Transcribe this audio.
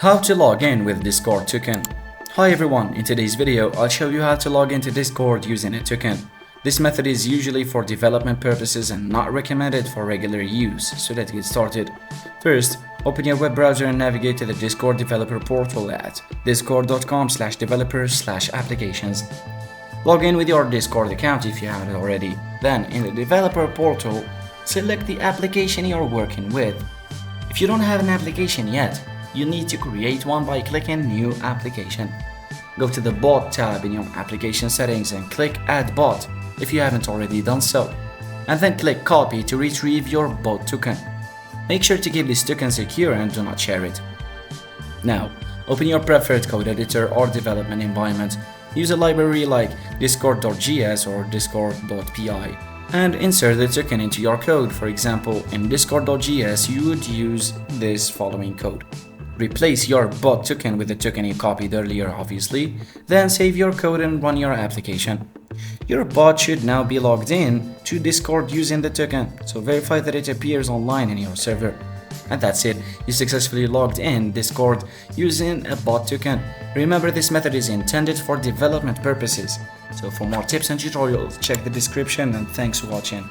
How to log in with Discord token. Hi everyone, in today's video I'll show you how to log into Discord using a token. This method is usually for development purposes and not recommended for regular use, so let's get started. First, open your web browser and navigate to the Discord developer portal at discord.com/developers/applications. Log in with your Discord account if you haven't already. Then, in the developer portal, select the application you're working with. If you don't have an application yet, you need to create one by clicking New Application. Go to the Bot tab in your application settings and click Add Bot if you haven't already done so, and then click Copy to retrieve your bot token. Make sure to keep this token secure and do not share it. Now, open your preferred code editor or development environment. Use a library like discord.js or discord.py and insert the token into your code. For example, in discord.js you would use this following code. Replace your bot token with the token you copied earlier, obviously, then save your code and run your application. Your bot should now be logged in to Discord using the token, so verify that it appears online in your server. And that's it, you successfully logged in Discord using a bot token. Remember, this method is intended for development purposes. So for more tips and tutorials, check the description, and thanks for watching.